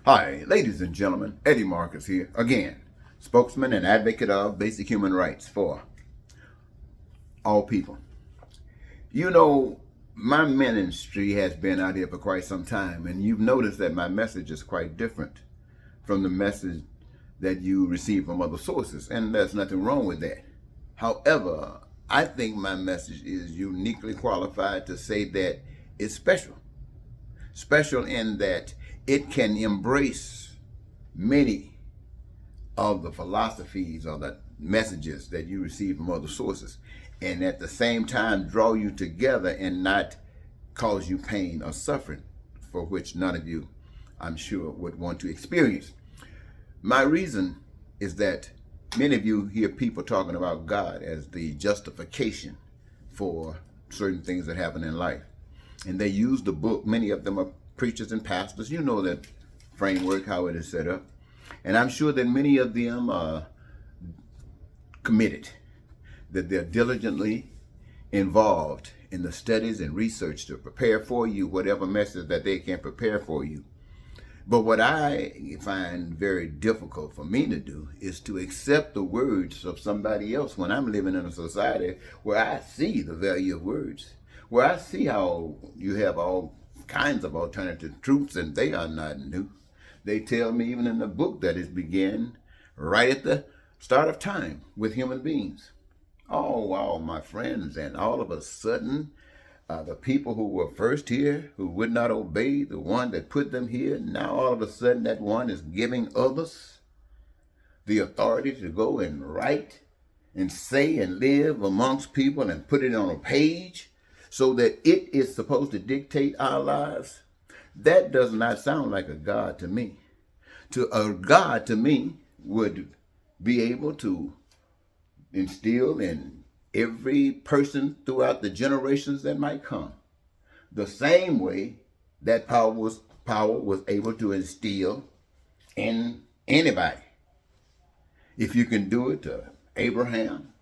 Hi, ladies and gentlemen, Eddie Marcus here, again, spokesman and advocate of basic human rights for all people. You know, my ministry has been out here for quite some time, and you've noticed that my message is quite different from the message that you receive from other sources, and there's nothing wrong with that. However, I think my message is uniquely qualified to say that it's special. Special in that it can embrace many of the philosophies or the messages that you receive from other sources, and at the same time draw you together and not cause you pain or suffering, for which none of you, I'm sure, would want to experience. My reason is that many of you hear people talking about God as the justification for certain things that happen in life. And they use the book, many of them are preachers and pastors. You know that framework, how it is set up. And I'm sure that many of them are committed, that they're diligently involved in the studies and research to prepare for you whatever message that they can prepare for you. But what I find very difficult for me to do is to accept the words of somebody else when I'm living in a society where I see the value of words, where I see how you have all kinds of alternative truths, and they are not new. They tell me even in the book that it began right at the start of time with human beings. Oh, wow, my friends, and all of a sudden, the people who were first here, who would not obey the one that put them here, now all of a sudden that one is giving others the authority to go and write and say and live amongst people and put it on a page so that it is supposed to dictate our lives. That does not sound like a God to me. A God to me would be able to instill in every person throughout the generations that might come the same way that power was able to instill in anybody. If you can do it to Abraham,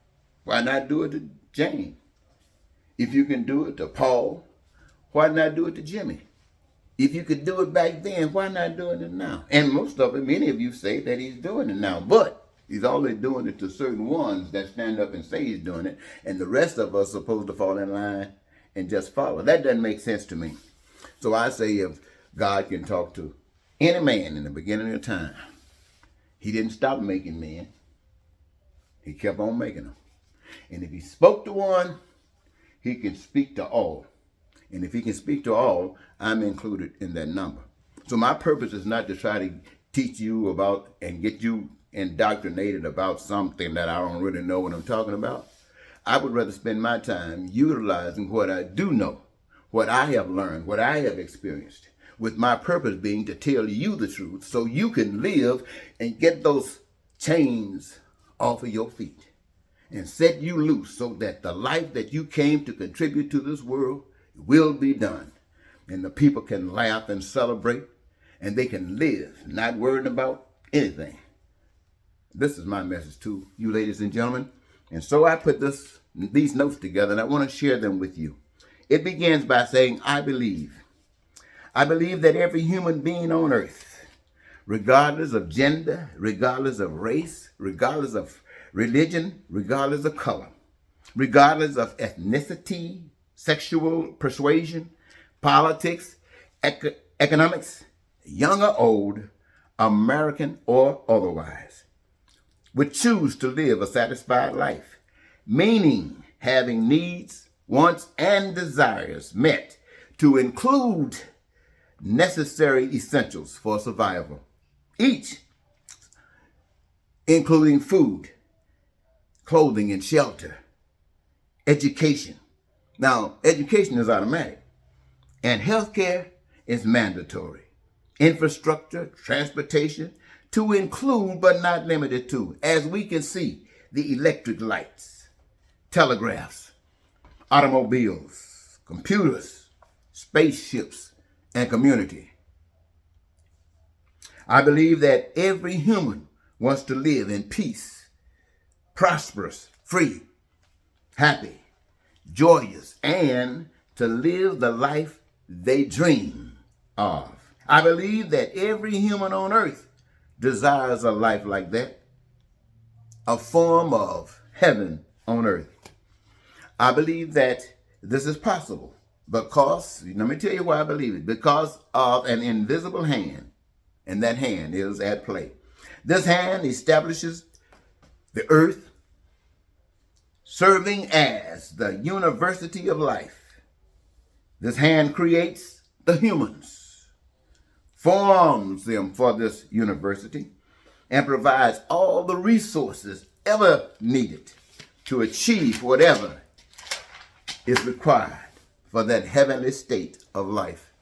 why not do it to James? If you can do it to Paul, why not do it to Jimmy? If you could do it back then, why not doing it now? And most of it, many of you say that he's doing it now, but he's only doing it to certain ones that stand up and say he's doing it, and the rest of us are supposed to fall in line and just follow. That doesn't make sense to me. So I say if God can talk to any man in the beginning of time, he didn't stop making men. He kept on making them. And if he spoke to one, he can speak to all. And if he can speak to all, I'm included in that number. So my purpose is not to try to teach you about and get you indoctrinated about something that I don't really know what I'm talking about. I would rather spend my time utilizing what I do know, what I have learned, what I have experienced, with my purpose being to tell you the truth so you can live and get those chains off of your feet and set you loose so that the life that you came to contribute to this world will be done. And the people can laugh and celebrate, and they can live, not worrying about anything. This is my message to you, ladies and gentlemen. And so I put these notes together, and I want to share them with you. It begins by saying, I believe. I believe that every human being on earth, regardless of gender, regardless of race, regardless of religion, regardless of color, regardless of ethnicity, sexual persuasion, politics, economics, young or old, American or otherwise, would choose to live a satisfied life, meaning having needs, wants, and desires met to include necessary essentials for survival, each including food, clothing and shelter, education. Now, education is automatic, and healthcare is mandatory. Infrastructure, transportation, to include but not limited to, as we can see, the electric lights, telegraphs, automobiles, computers, spaceships, and community. I believe that every human wants to live in peace, prosperous, free, happy, joyous, and to live the life they dream of. I believe that every human on earth desires a life like that, a form of heaven on earth. I believe that this is possible because, let me tell you why I believe it, because of an invisible hand, and that hand is at play. This hand establishes the earth, serving as the university of life. This hand creates the humans, forms them for this university, and provides all the resources ever needed to achieve whatever is required for that heavenly state of life.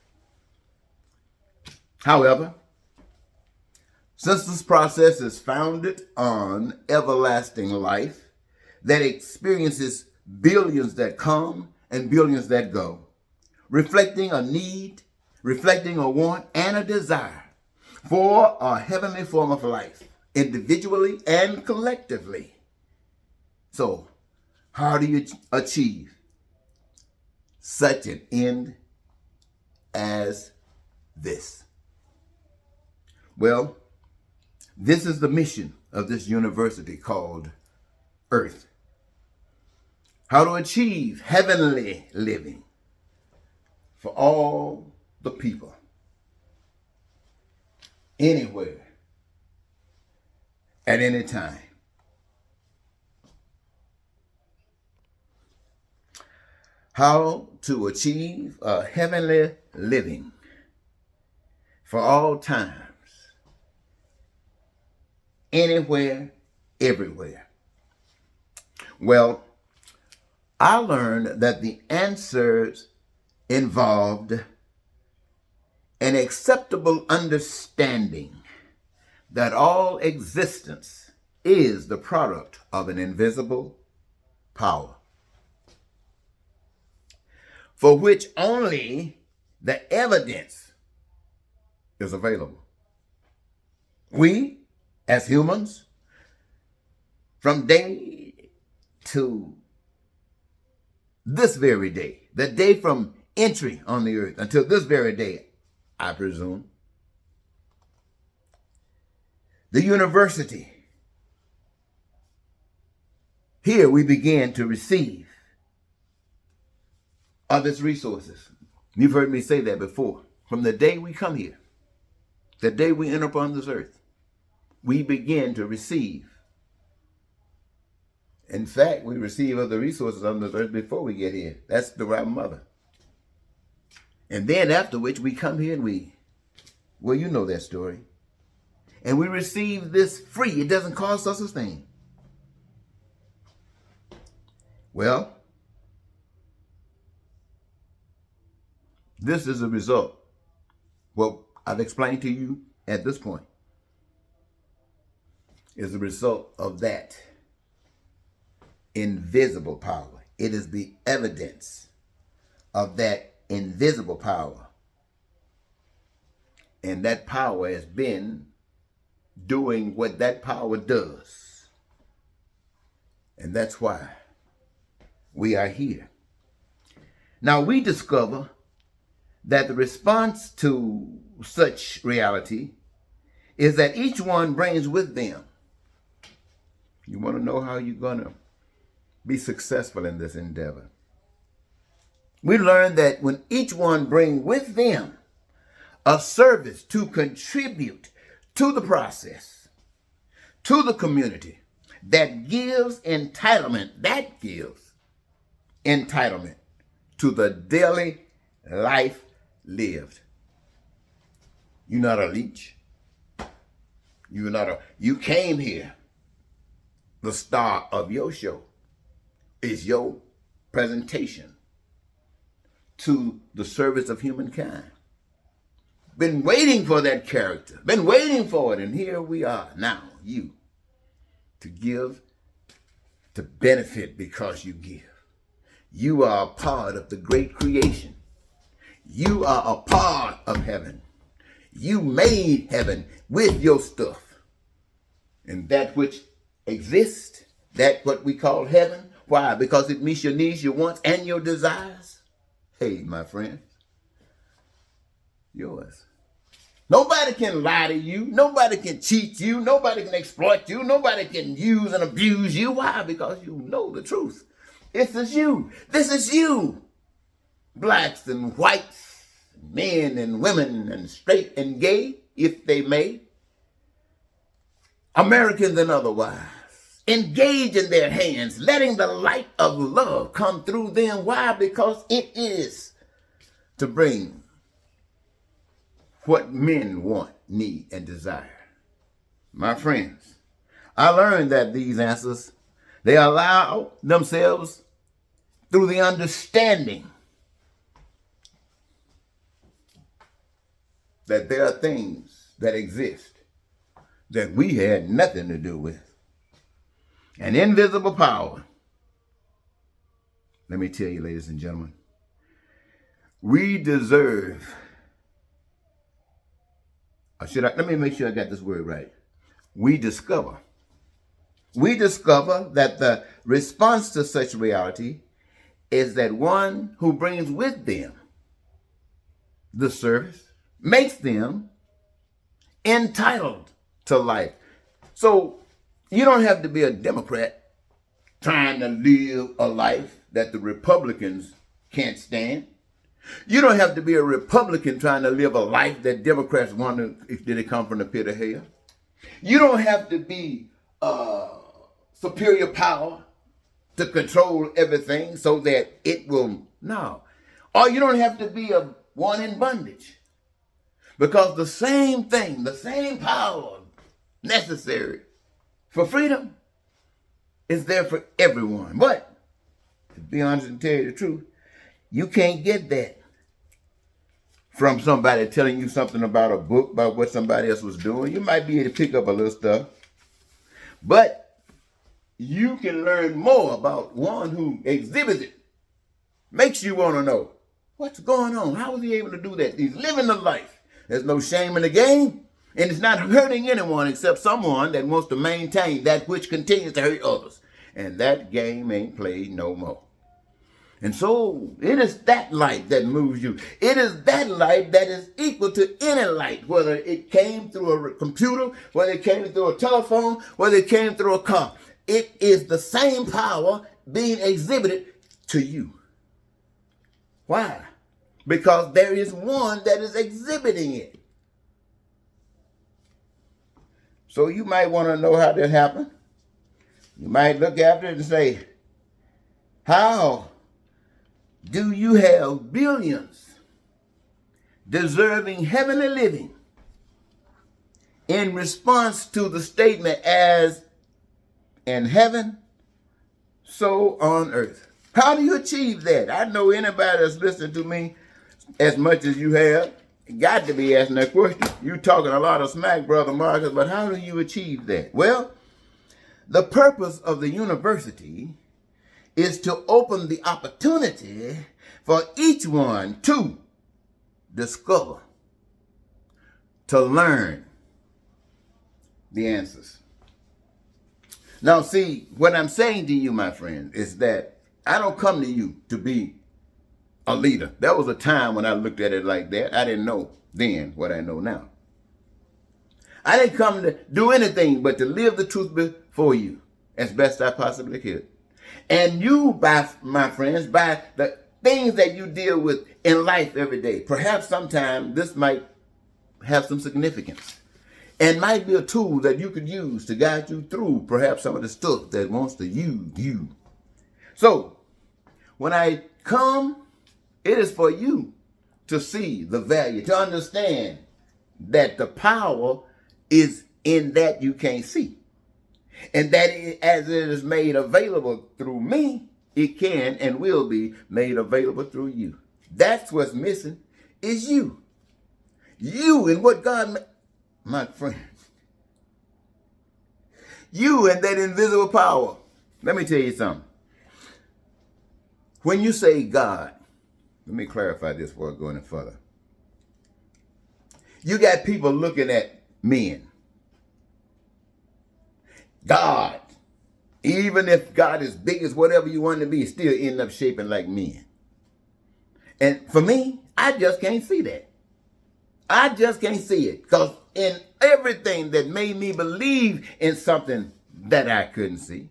However, since this process is founded on everlasting life that experiences billions that come and billions that go, reflecting a need, reflecting a want, and a desire for a heavenly form of life, individually and collectively. So, how do you achieve such an end as this? Well, this is the mission of this university called Earth. How to achieve heavenly living for all the people, anywhere, at any time. How to achieve a heavenly living for all times, anywhere, everywhere. Well, I learned that the answers involved an acceptable understanding that all existence is the product of an invisible power, for which only the evidence is available. We, as humans, from day to this very day, the day from entry on the earth until this very day, I presume, the university, here we begin to receive of its resources. You've heard me say that before. From the day we come here, the day we enter upon this earth, we begin to receive. In fact, we receive of the resources on this earth before we get here. That's the right mother. And then after which we come here and well, you know that story. And we receive this free. It doesn't cost us a thing. Well, this is a result. Well, I've explained to you at this point is a result of that invisible power. It is the evidence of that invisible power. And that power has been doing what that power does. And that's why we are here. Now we discover that the response to such reality is that each one brings with them. You want to know how you're going to be successful in this endeavor. We learn that when each one brings with them a service to contribute to the process, to the community, that gives entitlement to the daily life lived. You're not a leech. You came here. The star of your show is your presentation to the service of humankind. Been waiting for that character. Been waiting for it. And here we are now, you, to give, to benefit because you give. You are a part of the great creation. You are a part of heaven. You made heaven with your stuff. And that which exists, that what we call heaven. Why? Because it meets your needs, your wants, and your desires. Hey, my friend, yours Nobody can lie to you. Nobody can cheat you. Nobody can exploit you. Nobody can use and abuse you. Why? Because you know the truth. This is you. This is you. Blacks and whites, men and women, and straight and gay, if they may. Americans and otherwise. Engage in their hands, letting the light of love come through them. Why? Because it is to bring what men want, need, and desire. My friends, I learned that these answers, they allow themselves through the understanding that there are things that exist that we had nothing to do with. An invisible power. Let me tell you, ladies and gentlemen, we deserve, let me make sure I got this word right. We discover that the response to such reality is that one who brings with them the service makes them entitled to life. So you don't have to be a Democrat trying to live a life that the Republicans can't stand. You don't have to be a Republican trying to live a life that Democrats wonder if did it come from the pit of hell. You don't have to be superior power to control everything so that it will, no. Or you don't have to be a one in bondage. Because the same thing, the same power necessary for freedom is there for everyone. But, to be honest and tell you the truth, you can't get that from somebody telling you something about a book, about what somebody else was doing. You might be able to pick up a little stuff. But you can learn more about one who exhibits it. Makes you want to know, what's going on? How was he able to do that? He's living the life. There's no shame in the game. And it's not hurting anyone except someone that wants to maintain that which continues to hurt others. And that game ain't played no more. And so it is that light that moves you. It is that light that is equal to any light, whether it came through a computer, whether it came through a telephone, whether it came through a car. It is the same power being exhibited to you. Why? Because there is one that is exhibiting it. So you might want to know how that happened. You might look after it and say, how do you have billions deserving heavenly living in response to the statement as in heaven, so on earth? How do you achieve that? I know anybody that's listening to me as much as you have got to be asking that question. You talking a lot of smack, Brother Marcus, but how do you achieve that? Well, the purpose of the university is to open the opportunity for each one to discover, to learn the answers. Now, see, what I'm saying to you, my friend, is that I don't come to you to be a leader. There was a time when I looked at it like that. I didn't know then what I know now. I didn't come to do anything but to live the truth before you as best I possibly could. And you, by my friends, by the things that you deal with in life every day, perhaps sometime this might have some significance and might be a tool that you could use to guide you through perhaps some of the stuff that wants to use you. So when I come, it is for you to see the value, to understand that the power is in that you can't see. And that as it is made available through me, it can and will be made available through you. That's what's missing is you. You and what God, my friend. You and that invisible power. Let me tell you something. When you say God, let me clarify this before I go any further. You got people looking at men. God, even if God is big as whatever you want to be, still end up shaping like men. And for me, I just can't see that. I just can't see it, because in everything that made me believe in something that I couldn't see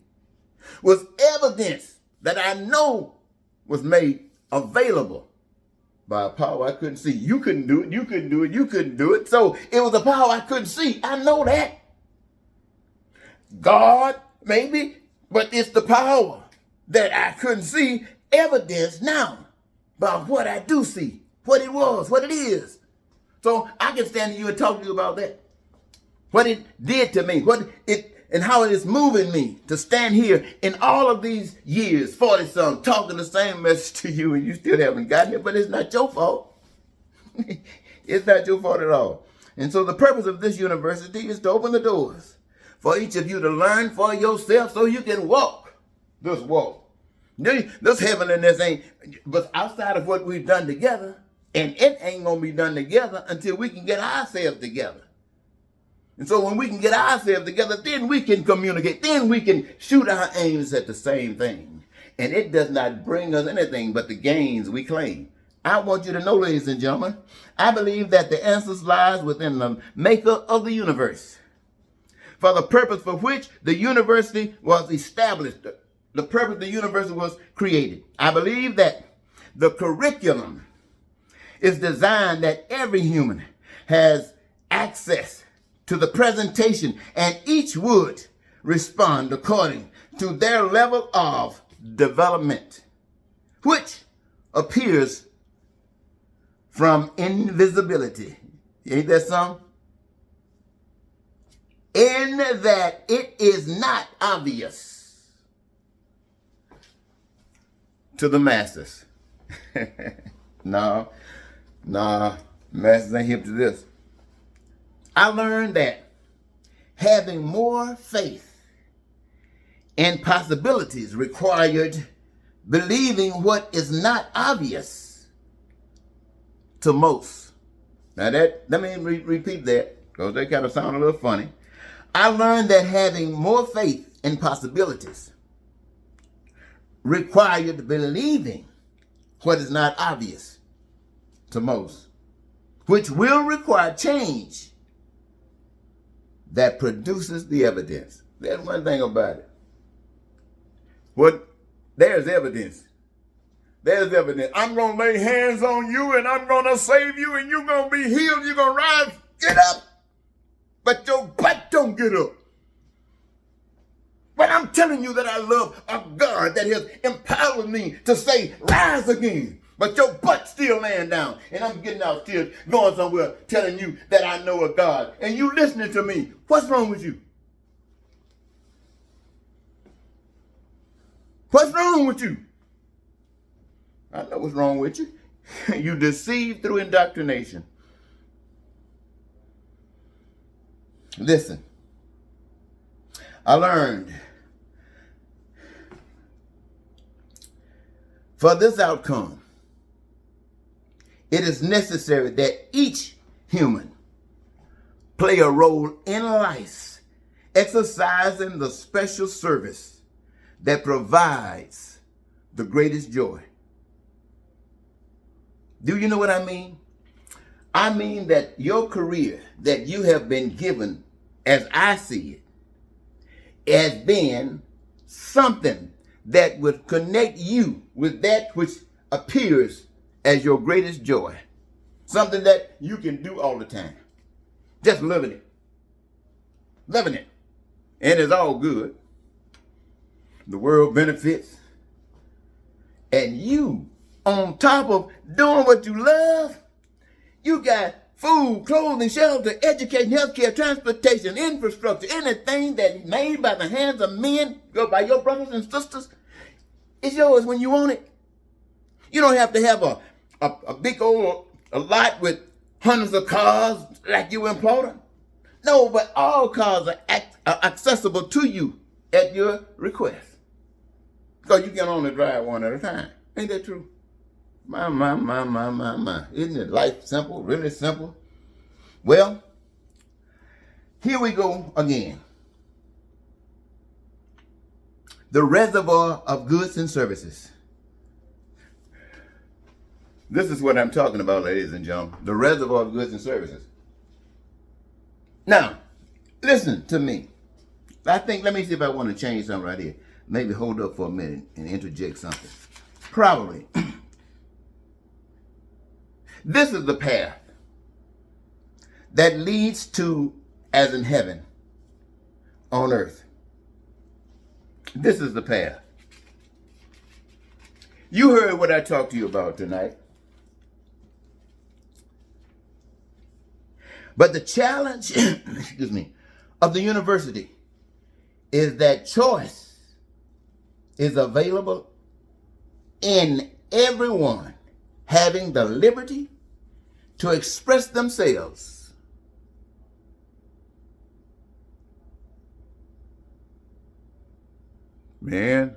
was evidence that I know was made available by a power I couldn't see. You couldn't do it. You couldn't do it. You couldn't do it. So it was a power I couldn't see. I know that. God, maybe, but it's the power that I couldn't see, evidence now by what I do see, what it was, what it is. So I can stand to you and talk to you about that. What it did to me, what it and how it is moving me to stand here in all of these years, 40-some, talking the same message to you, and you still haven't gotten it, but it's not your fault. It's not your fault at all. And so the purpose of this university is to open the doors for each of you to learn for yourself so you can walk this walk. This heavenliness ain't, but outside of what we've done together, and it ain't going to be done together until we can get ourselves together. And so when we can get ourselves together, then we can communicate. Then we can shoot our aims at the same thing. And it does not bring us anything but the gains we claim. I want you to know, ladies and gentlemen, I believe that the answers lies within the maker of the universe. For the purpose for which the university was established, the purpose the university was created. I believe that the curriculum is designed that every human has access to the presentation, and each would respond according to their level of development, which appears from invisibility. Ain't that something? In that it is not obvious to the masses. No, masses ain't hip to this. I learned that having more faith and possibilities required believing what is not obvious to most. Now let me repeat that, because that kind of sound a little funny. I learned that having more faith and possibilities required believing what is not obvious to most, which will require change that produces the evidence. That's one thing about it. There's evidence. There's evidence. I'm going to lay hands on you and I'm going to save you and you're going to be healed. You're going to rise. Get up. But your butt don't get up. But I'm telling you that I love a God that has empowered me to say, rise again. But your butt's still laying down. And I'm getting out still going somewhere telling you that I know a God. And you listening to me. What's wrong with you? What's wrong with you? I know what's wrong with you. You deceived through indoctrination. Listen. I learned for this outcome, it is necessary that each human play a role in life, exercising the special service that provides the greatest joy. Do you know what I mean? I mean that your career that you have been given, as I see it, as being something that would connect you with that which appears as your greatest joy. Something that you can do all the time. Just living it. Loving it. And it's all good. The world benefits. And you, on top of doing what you love, you got food, clothing, shelter, education, healthcare, transportation, infrastructure, anything that's made by the hands of men, by your brothers and sisters, it's yours when you want it. You don't have to have a big old lot with hundreds of cars like you in Florida. No, but all cars are accessible to you at your request. Because you can only drive one at a time. Ain't that true? My. Isn't it life simple, really simple? Well, here we go again. The reservoir of goods and services. This is what I'm talking about, ladies and gentlemen. The reservoir of goods and services. Now, listen to me. Let me see if I want to change something right here. Maybe hold up for a minute and interject something. Probably. This is the path that leads to, as in heaven, on earth. This is the path. You heard what I talked to you about tonight. But the challenge, excuse me, of the university is that choice is available in everyone having the liberty to express themselves. Man,